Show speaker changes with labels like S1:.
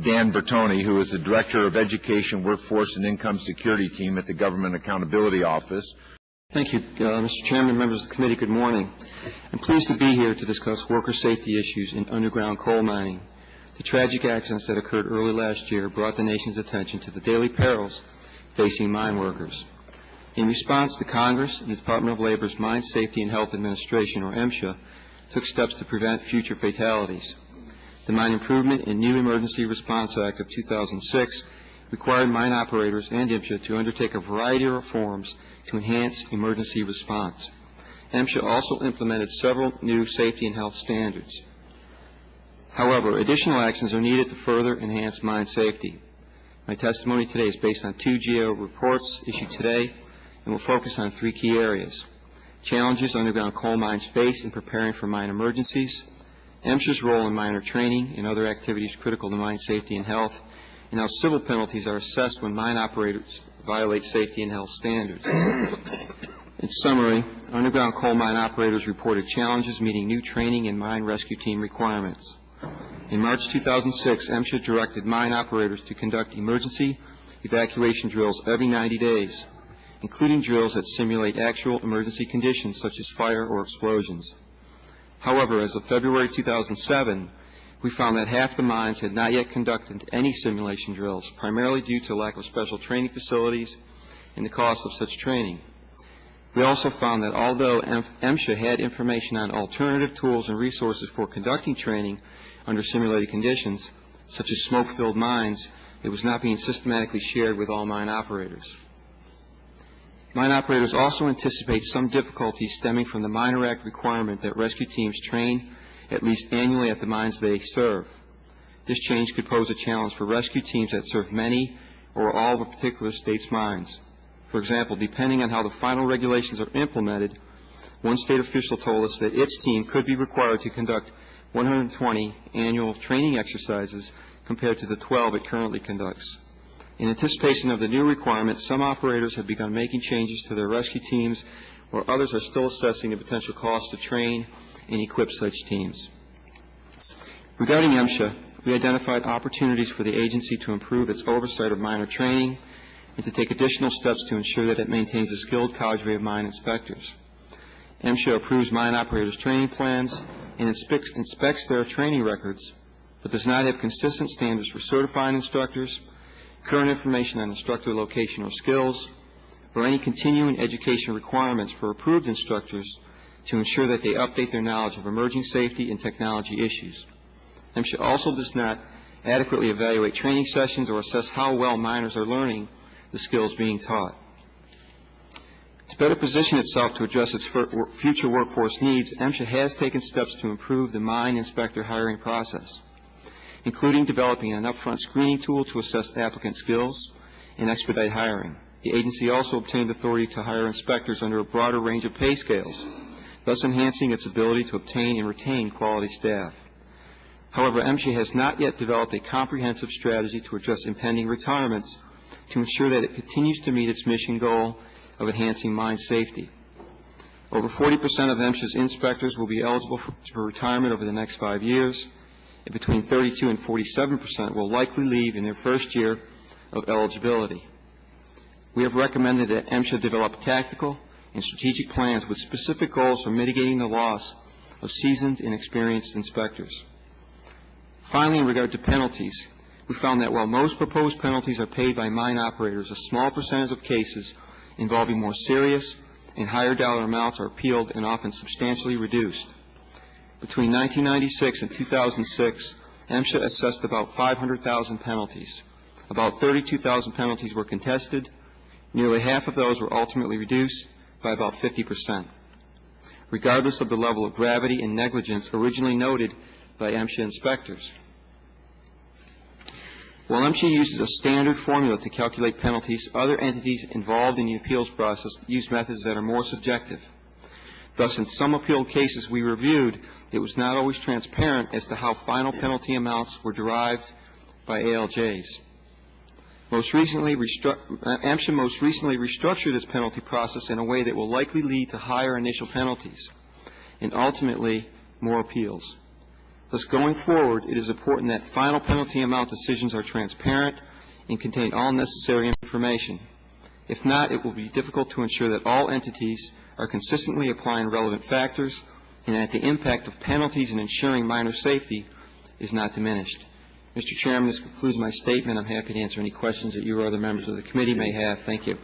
S1: Dan Bertoni, who is the Director of Education, Workforce, and Income Security Team at the Government Accountability Office.
S2: Thank you, Mr. Chairman, members of the committee, good morning. I'm pleased to be here to discuss worker safety issues in underground coal mining. The tragic accidents that occurred early last year brought the nation's attention to the daily perils facing mine workers. In response, the Congress and the Department of Labor's Mine Safety and Health Administration, or MSHA, took steps to prevent future fatalities. The Mine Improvement and New Emergency Response Act of 2006 required mine operators and MSHA to undertake a variety of reforms to enhance emergency response. MSHA also implemented several new safety and health standards. However, additional actions are needed to further enhance mine safety. My testimony today is based on 2 GAO reports issued today and will focus on 3 key areas: challenges underground coal mines face in preparing for mine emergencies, MSHA's role in miner training and other activities critical to mine safety and health, and how civil penalties are assessed when mine operators violate safety and health standards. In summary, underground coal mine operators reported challenges meeting new training and mine rescue team requirements. In March 2006, MSHA directed mine operators to conduct emergency evacuation drills every 90 days, including drills that simulate actual emergency conditions such as fire or explosions. However, as of February 2007, we found that half the mines had not yet conducted any simulation drills, primarily due to lack of special training facilities and the cost of such training. We also found that although MSHA had information on alternative tools and resources for conducting training under simulated conditions, such as smoke-filled mines, it was not being systematically shared with all mine operators. Mine operators also anticipate some difficulties stemming from the Miner Act requirement that rescue teams train at least annually at the mines they serve. This change could pose a challenge for rescue teams that serve many or all of a particular state's mines. For example, depending on how the final regulations are implemented, one state official told us that its team could be required to conduct 120 annual training exercises compared to the 12 it currently conducts. In anticipation of the new requirement, some operators have begun making changes to their rescue teams, while others are still assessing the potential cost to train and equip such teams. Regarding MSHA, we identified opportunities for the agency to improve its oversight of miner training and to take additional steps to ensure that it maintains a skilled cadre of mine inspectors. MSHA approves mine operators' training plans and inspects their training records, but does not have consistent standards for certifying instructors, current information on instructor location or skills, or any continuing education requirements for approved instructors to ensure that they update their knowledge of emerging safety and technology issues. MSHA also does not adequately evaluate training sessions or assess how well miners are learning the skills being taught. To better position itself to address its future workforce needs, MSHA has taken steps to improve the mine inspector hiring process, including developing an upfront screening tool to assess applicant skills and expedite hiring. The agency also obtained authority to hire inspectors under a broader range of pay scales, thus enhancing its ability to obtain and retain quality staff. However, MSHA has not yet developed a comprehensive strategy to address impending retirements to ensure that it continues to meet its mission goal of enhancing mine safety. Over 40% of MSHA's inspectors will be eligible for retirement over the next 5 years, and between 32 and 47% will likely leave in their first year of eligibility. We have recommended that MSHA develop tactical and strategic plans with specific goals for mitigating the loss of seasoned and experienced inspectors. Finally, in regard to penalties, we found that while most proposed penalties are paid by mine operators, a small percentage of cases involving more serious and higher dollar amounts are appealed and often substantially reduced. Between 1996 and 2006, MSHA assessed about 500,000 penalties. About 32,000 penalties were contested. Nearly half of those were ultimately reduced by about 50%, regardless of the level of gravity and negligence originally noted by MSHA inspectors. While MSHA uses a standard formula to calculate penalties, other entities involved in the appeals process use methods that are more subjective. Thus, in some appealed cases we reviewed, it was not always transparent as to how final penalty amounts were derived by ALJs. MSHA most recently restructured its penalty process in a way that will likely lead to higher initial penalties and ultimately more appeals. Thus, going forward, it is important that final penalty amount decisions are transparent and contain all necessary information. If not, it will be difficult to ensure that all entities are consistently applying relevant factors and that the impact of penalties in ensuring minor safety is not diminished. Mr. Chairman, this concludes my statement. I'm happy to answer any questions that you or other members of the committee may have. Thank you.